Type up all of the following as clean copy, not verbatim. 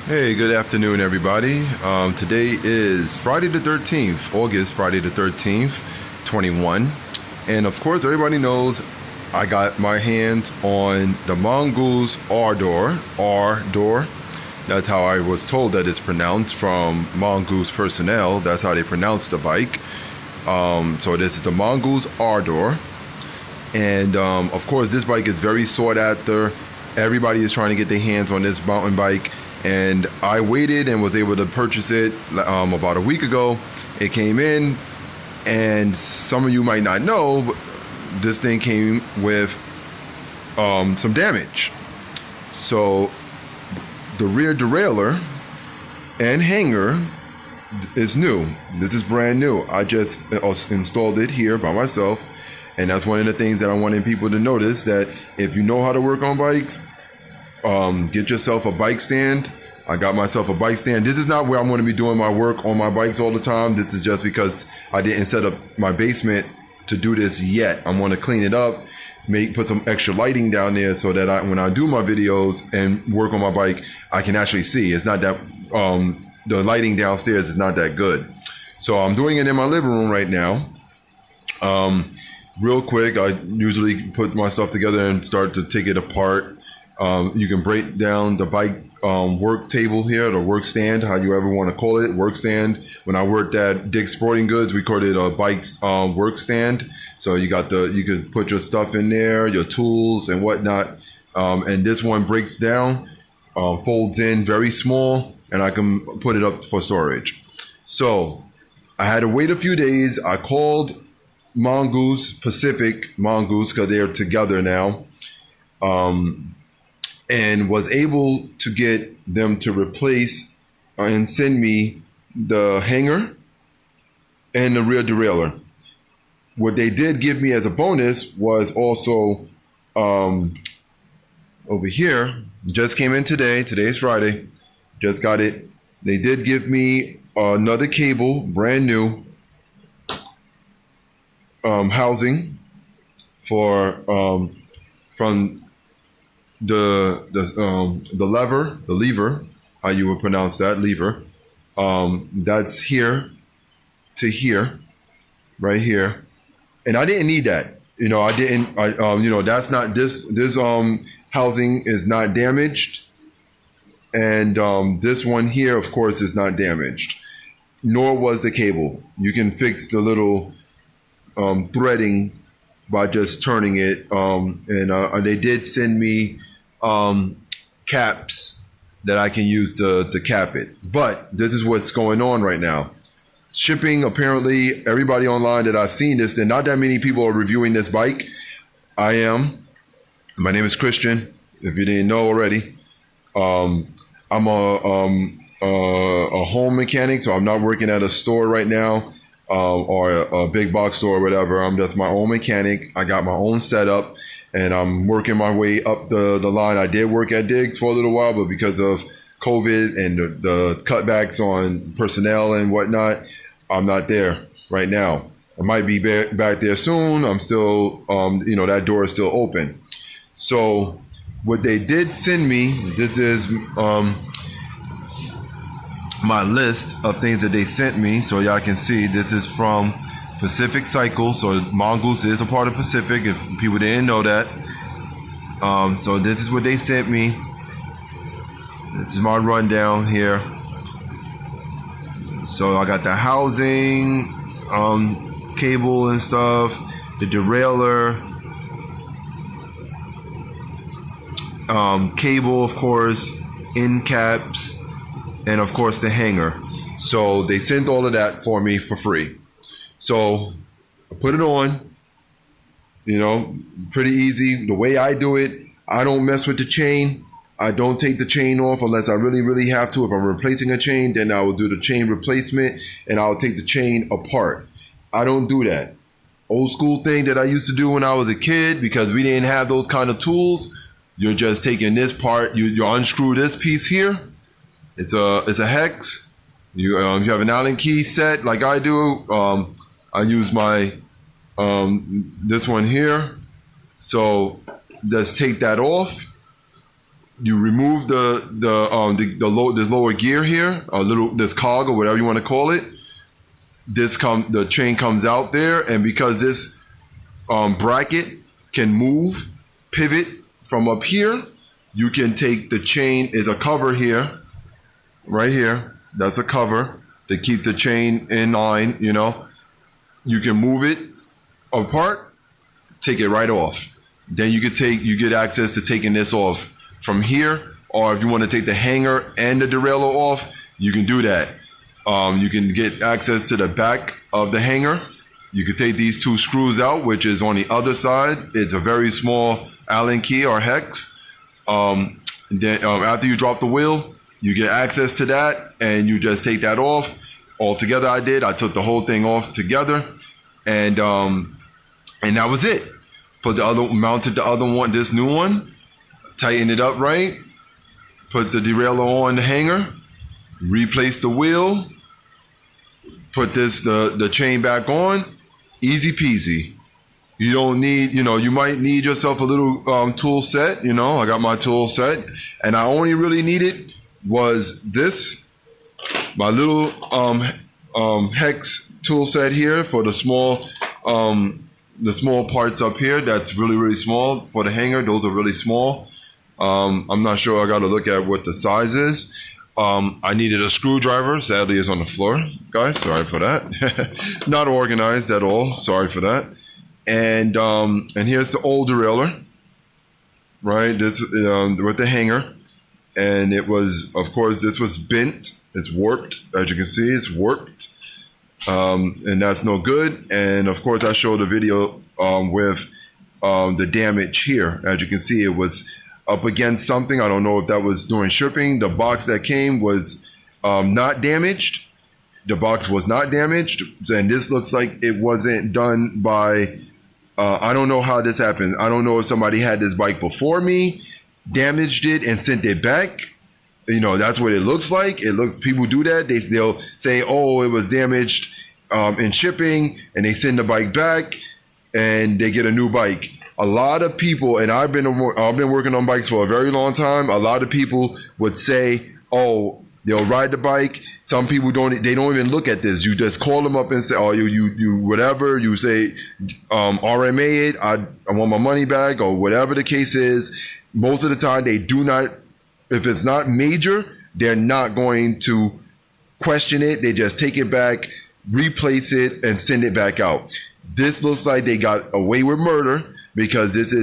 Hey, good afternoon, everybody. Today is Friday the 13th, Friday the 13th, 21. And of course, everybody knows I got my hands on the Mongoose Ardor. That's how I was told that it's pronounced from Mongoose personnel. That's how they pronounce the bike. So this is the Mongoose Ardor. And of course, this bike is very sought after. Everybody is trying to get their hands on this mountain bike. And I waited and was able to purchase it about a week ago. It came in, and some of you might not know, but this thing came with some damage. So the rear derailleur and hanger is new. This is brand new. I just installed it here by myself, and that's one of the things that I wanted people to notice, that if you know how to work on bikes, get yourself a bike stand. I got myself a bike stand. This is not where I'm going to be doing my work on my bikes all the time. This is just because I didn't set up my basement to do this yet. I'm going to clean it up, put some extra lighting down there so that when I do my videos and work on my bike, I can actually see. It's not that the lighting downstairs is not that good. So I'm doing it in my living room right now. Real quick, I usually put my stuff together and start to take it apart. You can break down the bike work table here, the work stand, how you ever want to call it, work stand. When I worked at Dick's Sporting Goods, we called it a bike work stand. So you could put your stuff in there, your tools and whatnot. And this one breaks down, folds in very small, and I can put it up for storage. So I had to wait a few days. I called Pacific Mongoose, because they're together now. And was able to get them to replace and send me the hanger and the rear derailleur. What they did give me as a bonus was also over here, just came in today. Today is Friday. Just got it. They did give me another cable, brand new, housing for from the lever, how you would pronounce that, lever. That's here to here, right here. And I didn't need that. That's not this housing is not damaged. And this one here, of course, is not damaged. Nor was the cable. You can fix the little threading by just turning it. And they did send me caps that I can use to cap it. But this is what's going on right now. Shipping, apparently, everybody online that I've seen this, and not that many people are reviewing this bike. I am. My name is Christian, if you didn't know already. I'm a home mechanic, so I'm not working at a store right now, or a big box store or whatever. I'm just my own mechanic. I got my own setup, and I'm working my way up the line. I did work at Diggs for a little while, but because of COVID and the cutbacks on personnel and whatnot, I'm not there right now. I might be back there soon. I'm still, that door is still open. So what they did send me, this is my list of things that they sent me, so y'all can see. This is from Pacific Cycle. So Mongoose is a part of Pacific, if people didn't know that. So this is what they sent me. This is my rundown here. So I got the housing, cable and stuff, the derailleur, cable, of course, end caps, and of course the hanger. So they sent all of that for me for free. So I put it on, pretty easy. The way I do it, I don't mess with the chain. I don't take the chain off unless I really, really have to. If I'm replacing a chain, then I will do the chain replacement and I'll take the chain apart. I don't do that. Old school thing that I used to do when I was a kid, because we didn't have those kind of tools. You're just taking this part, you unscrew this piece here. It's a hex. You have an Allen key set like I do. I use my this one here. So let's take that off. you remove this lower gear here, this cog or whatever you want to call it. The chain comes out there, and because this bracket can move, pivot from up here, you can take the chain. Is a cover here, right here. That's a cover to keep the chain in line. You know, you can move it apart, take it right off. Then you get access to taking this off from here, or if you want to take the hanger and the derailleur off, you can do that. You can get access to the back of the hanger. You can take these two screws out, which is on the other side. It's a very small Allen key or hex. Then after you drop the wheel, you get access to that, and you just take that off. Altogether, I took the whole thing off together, and that was it. Mounted the other one, this new one, tighten it up right, put the derailleur on the hanger, replace the wheel, put the chain back on, easy peasy. You don't need, you might need yourself a little tool set. I got my tool set, and I only really needed was this, my little hex tool set here for the small parts up here. That's really, really small. For the hanger, those are really small. I'm not sure. I got to look at what the size is. I needed a screwdriver. Sadly, it's on the floor, guys. Sorry for that. Not organized at all. Sorry for that. And here's the old derailleur, right? This with the hanger, and it was, of course, this was bent. It's warped, as you can see. It's warped, and that's no good. And of course, I showed a video with the damage here. As you can see, it was up against something. I don't know if that was during shipping. The box that came was not damaged. The box was not damaged, and this looks like it wasn't done by. I don't know how this happened. I don't know if somebody had this bike before me, damaged it, and sent it back. That's what it looks like. People do that. They'll say, "Oh, it was damaged in shipping," and they send the bike back, and they get a new bike. A lot of people, and I've been working on bikes for a very long time. A lot of people would say, "Oh, they'll ride the bike." Some people don't even look at this. You just call them up and say, "Oh, you whatever." You say, "RMA it. I want my money back," or whatever the case is. Most of the time, they do not. If it's not major, they're not going to question it. They just take it back, replace it, and send it back out. This looks like they got away with murder, because this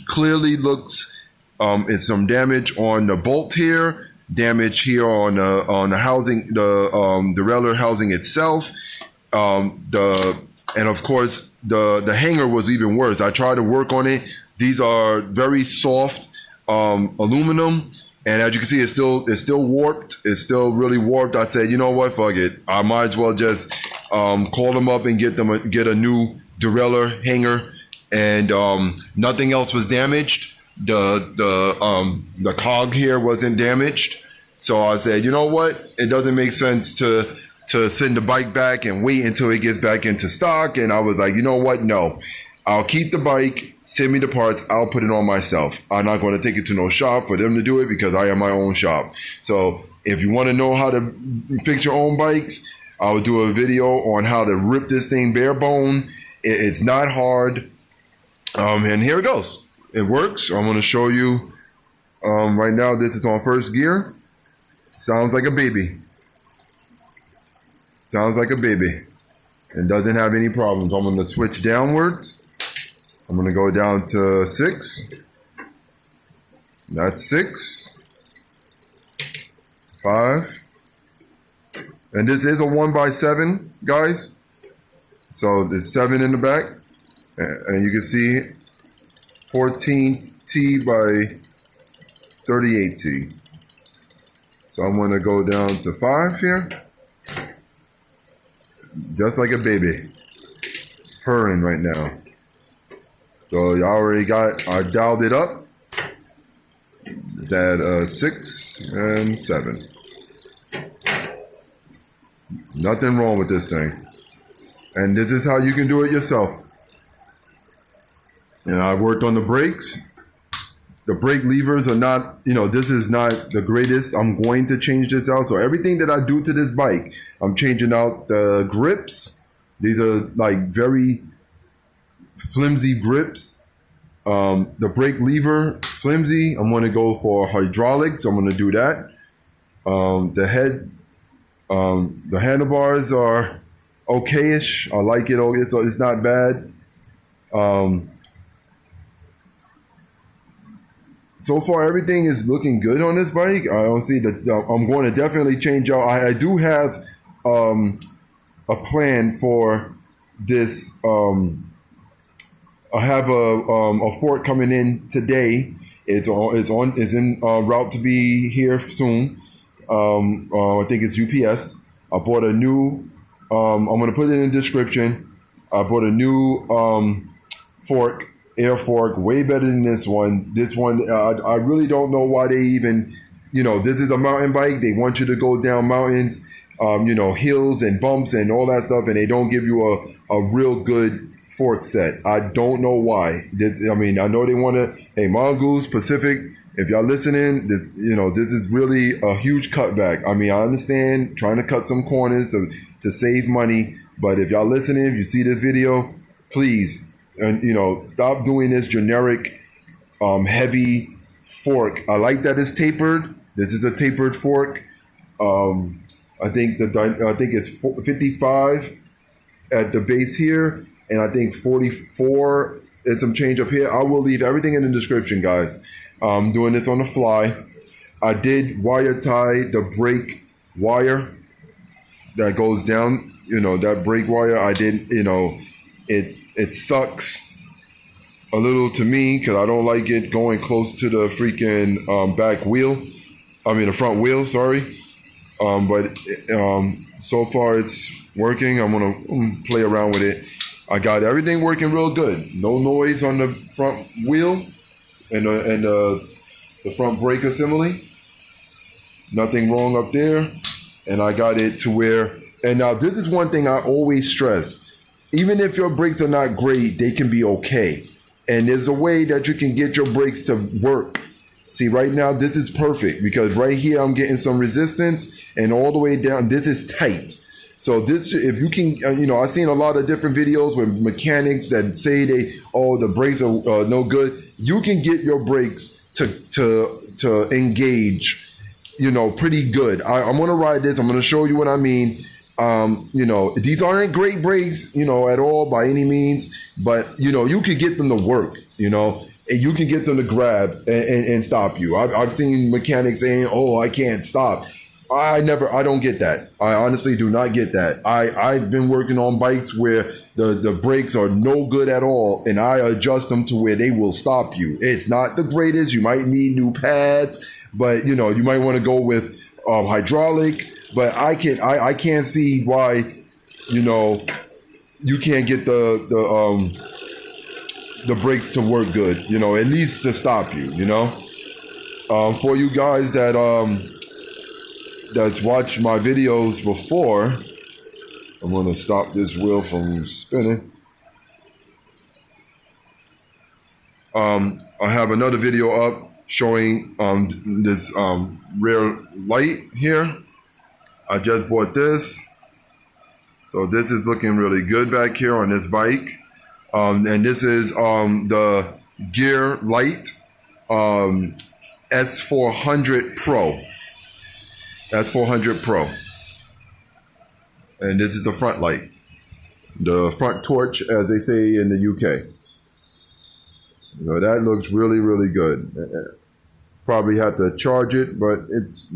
clearly looks it's some damage on the bolt here, damage here on the housing, the derailleur housing itself, and of course the hanger was even worse. I tried to work on it. These are very soft aluminum, and as you can see, it's still warped. It's still really warped. I said, you know what, fuck it. I might as well just call them up and get a new derailleur hanger. And nothing else was damaged. The cog here wasn't damaged. So I said, you know what? It doesn't make sense to send the bike back and wait until it gets back into stock. And I was like, you know what? No, I'll keep the bike. Send me the parts. I'll put it on myself. I'm not going to take it to no shop for them to do it, because I have my own shop. So if you want to know how to fix your own bikes, I will do a video on how to rip this thing bare bone. It's not hard. And here it goes. It works. I'm going to show you right now. This is on first gear. Sounds like a baby. Sounds like a baby. It doesn't have any problems. I'm going to switch downwards. I'm going to go down to 6. That's 6. 5. And this is a 1x7, guys. So there's 7 in the back. And you can see 14T by 38T. So I'm going to go down to 5 here. Just like a baby. Purring right now. So you already I dialed it up. It's at 6 and 7. Nothing wrong with this thing. And this is how you can do it yourself. And I worked on the brakes. The brake levers are not, this is not the greatest. I'm going to change this out. So everything that I do to this bike, I'm changing out the grips. These are like very flimsy grips. The brake lever, flimsy. I'm going to go for hydraulics. I'm going to do that. The handlebars are okayish. I like it. It's not bad. So far, everything is looking good on this bike. I don't see that. I'm going to definitely change out. I do have a plan for this. I have a fork coming in today. It's in route to be here soon. I think it's UPS. I bought a new. I'm going to put it in the description. I bought a new fork. Air fork, way better than this one. This one, I really don't know why they even, this is a mountain bike. They want you to go down mountains, hills and bumps and all that stuff, and they don't give you a real good fork set. I don't know why. I know they want to, hey, Mongoose, Pacific, if y'all listening, this is really a huge cutback. I understand trying to cut some corners to save money, but if y'all listening, if you see this video, please, and stop doing this generic heavy fork. I like that it's tapered. This is a tapered fork. I think it's 55 at the base here, and I think 44 and some change up here. I will leave everything in the description, guys. I'm doing this on the fly. I did wire tie the brake wire that goes down. That brake wire. I did. It sucks a little to me because I don't like it going close to the freaking the front wheel, sorry. But so far it's working. I'm going to play around with it. I got everything working real good. No noise on the front wheel and the front brake assembly. Nothing wrong up there. And I got it to where, and now this is one thing I always stress. Even if your brakes are not great, they can be okay. And there's a way that you can get your brakes to work. See, right now, this is perfect because right here, I'm getting some resistance and all the way down, this is tight. So this, if you can, I've seen a lot of different videos with mechanics that say the brakes are no good. You can get your brakes to engage, pretty good. I'm going to ride this. I'm going to show you what I mean. These aren't great brakes, at all by any means, but, you could get them to work, and you can get them to grab and stop you. I've seen mechanics saying, oh, I can't stop. I don't get that. I honestly do not get that. I've been working on bikes where the brakes are no good at all, and I adjust them to where they will stop you. It's not the greatest. You might need new pads, but, you might want to go with hydraulic. But I can't see why, you can't get the brakes to work good, at least to stop you, For you guys that's watched my videos before, I'm going to stop this wheel from spinning. I have another video up showing this rear light here. I just bought this. So this is looking really good back here on this bike. And this is the Gear Light S400 Pro. S400 Pro. And this is the front light. The front torch, as they say in the UK. That looks really, really good. Probably have to charge it, but it's...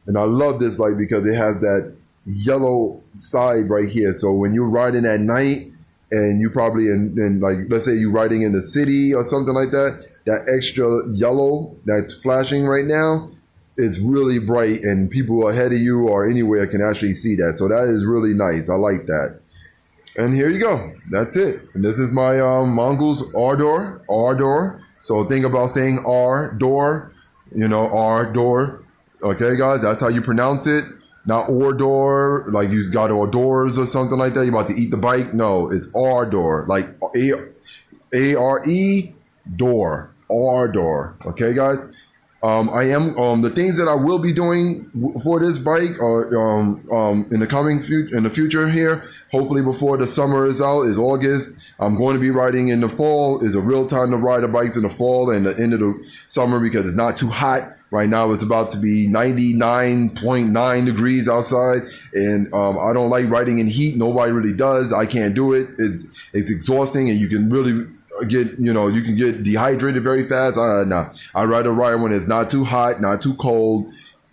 And I love this light because it has that yellow side right here. So when you're riding at night and you probably let's say you're riding in the city or something like that, that extra yellow that's flashing right now is really bright and people ahead of you or anywhere can actually see that. So that is really nice. I like that. And here you go. That's it. And this is my Mongoose Ardor. So think about saying Ardor, Ardor. Okay, guys, that's how you pronounce it. Not Ardor, like you got hors or something like that. You're about to eat the bike. No, it's Ardor, like A-R-E, door. Ardor. Okay, guys. I am the things that I will be doing for this bike are in the future here. Hopefully before the summer is out is August. I'm going to be riding in the fall. Is a real time to ride the bikes in the fall and the end of the summer because it's not too hot. Right now it's about to be 99.9 degrees outside, and I don't like riding in heat. Nobody really does. I can't do it. It's exhausting, and you can really you can get dehydrated very fast. Nah. I'd rather ride when it's not too hot, not too cold.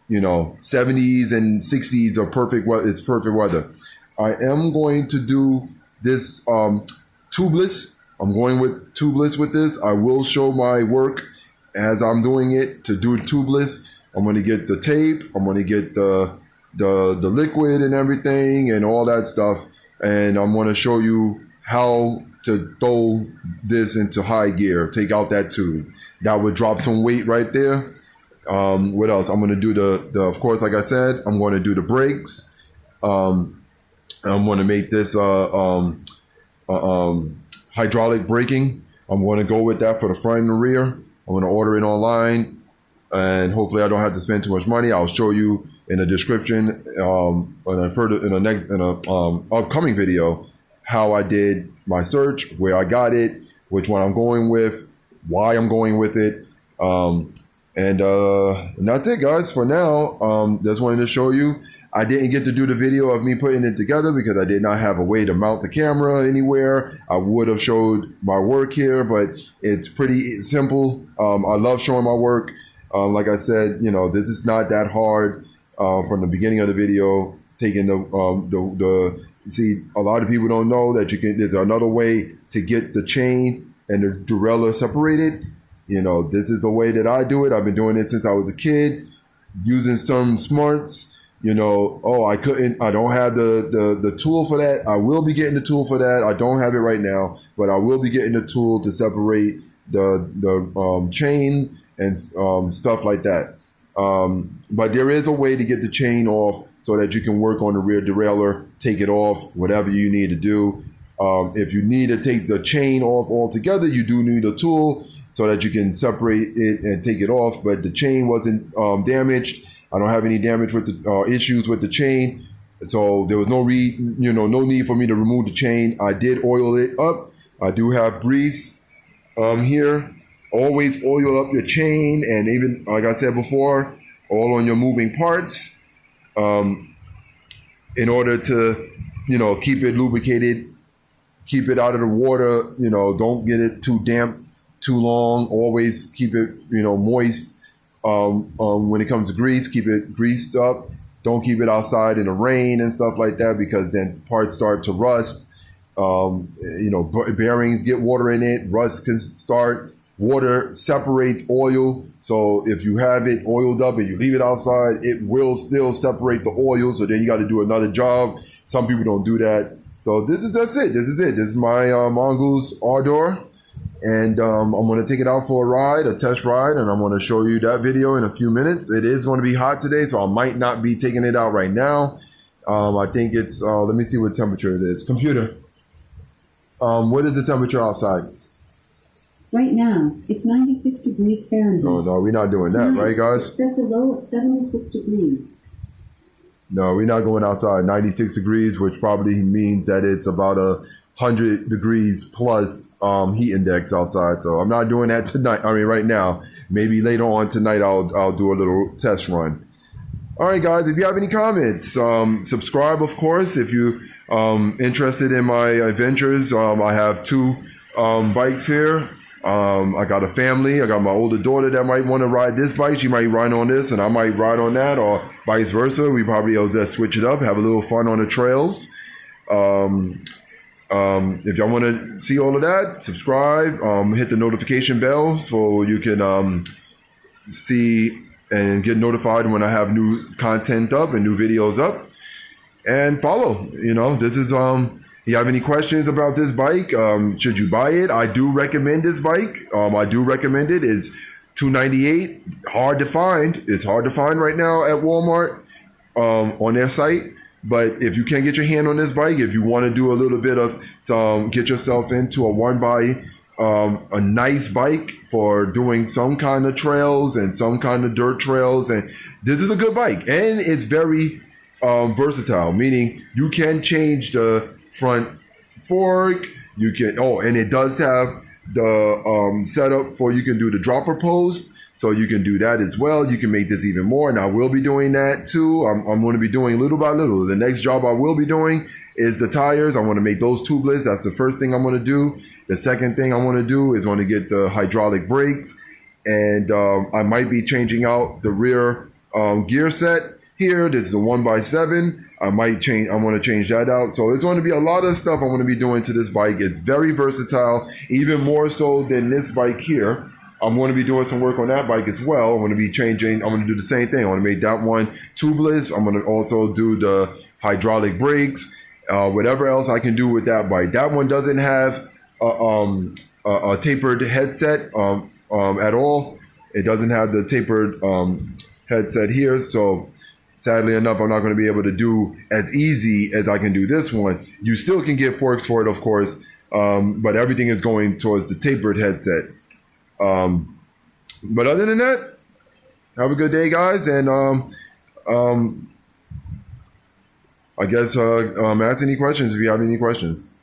70s and 60s are perfect. It's perfect weather. I am going to do this tubeless. I'm going with tubeless with this. I will show my work as I'm doing it to do tubeless. I'm going to get the tape. I'm going to get the liquid and everything and all that stuff. And I'm going to show you how to throw this into high gear. Take out that tube. That would drop some weight right there. What else? I'm going to do the of course, like I said, I'm going to do the brakes. I'm going to make this hydraulic braking. I'm going to go with that for the front and the rear. I'm going to order it online, and hopefully I don't have to spend too much money. I'll show you in the description in a upcoming video how I did my search, where I got it, which one I'm going with, why I'm going with it, and that's it, guys. For now, just wanted to show you. I didn't get to do the video of me putting it together because I did not have a way to mount the camera anywhere. I would have showed my work here, but it's pretty simple. I love showing my work. Like I said, this is not that hard. From the beginning of the video, taking see, a lot of people don't know that there's another way to get the chain and the derailleur separated. This is the way that I do it. I've been doing it since I was a kid, using some smarts. I don't have the tool for that. I will be getting the tool for that. I don't have it right now, but I will be getting the tool to separate the chain and stuff like that. But there is a way to get the chain off so that you can work on the rear derailleur, take it off, whatever you need to do. If you need to take the chain off altogether, you do need a tool so that you can separate it and take it off. But the chain wasn't damaged. I don't have any damage with the issues with the chain, so there was no need for me to remove the chain. I did oil it up. I do have grease here. Always oil up your chain, and even like I said before, all on your moving parts, in order to keep it lubricated, keep it out of the water. Don't get it too damp too long. Always keep it moist. When it comes to grease, keep it greased up. Don't keep it outside in the rain and stuff like that, because then parts start to rust. Bearings get water in it. Rust can start. Water separates oil. So if you have it oiled up and you leave it outside, it will still separate the oil. So then you got to do another job. Some people don't do that. So that's it. This is my Mongoose Ardor. And I'm going to take it out for a test ride, and I'm going to show you that video in a few minutes. It is going to be hot today, so I might not be taking it out right now. I think it's, let me see what temperature it is. Computer, what is the temperature outside? Right now, it's 96 degrees Fahrenheit. No, we're not doing that, right, guys? Expect a low of 76 degrees. No, we're not going outside. 96 degrees, which probably means that it's about 100 degrees plus heat index outside. So I'm not doing that tonight. Right now. Maybe later on tonight I'll do a little test run. All right, guys, if you have any comments, subscribe, of course, if you're interested in my adventures. I have two bikes here. I got a family. I got my older daughter that might want to ride this bike. She might ride on this and I might ride on that, or vice versa. We probably will just switch it up, have a little fun on the trails. If y'all want to see all of that, subscribe, hit the notification bell so you can see and get notified when I have new content up and new videos up, and follow. This is you have any questions about this bike, should you buy it? I do recommend this bike. I do recommend it. It's $298. Hard to find. It's hard to find right now at Walmart on their site. But if you can get your hand on this bike, if you want to do a little bit of get yourself into a 1x a nice bike for doing some kind of trails and some kind of dirt trails. And this is a good bike, and it's very versatile, meaning you can change the front fork. You can, and it does have the setup for, you can do the dropper post, so you can do that as well. You can make this even more, and I will be doing that too. I'm going to be doing little by little. The next job I will be doing is the tires. I want to make those tubeless. That's the first thing I'm going to do. The second thing I want to do is want to get the hydraulic brakes, and I might be changing out the rear gear set here. This is a 1x7. I want to change that out. So it's going to be a lot of stuff I want to be doing to this bike. It's very versatile, even more so than this bike here. I'm going to be doing some work on that bike as well. I'm going to be changing. I'm going to do the same thing. I want to make that one tubeless. I'm going to also do the hydraulic brakes, whatever else I can do with that bike. That one doesn't have a tapered headset at all. It doesn't have the tapered headset here. So sadly enough, I'm not going to be able to do as easy as I can do this one. You still can get forks for it, of course, but everything is going towards the tapered headset. But other than that, have a good day, guys, and I guess ask any questions if you have any questions.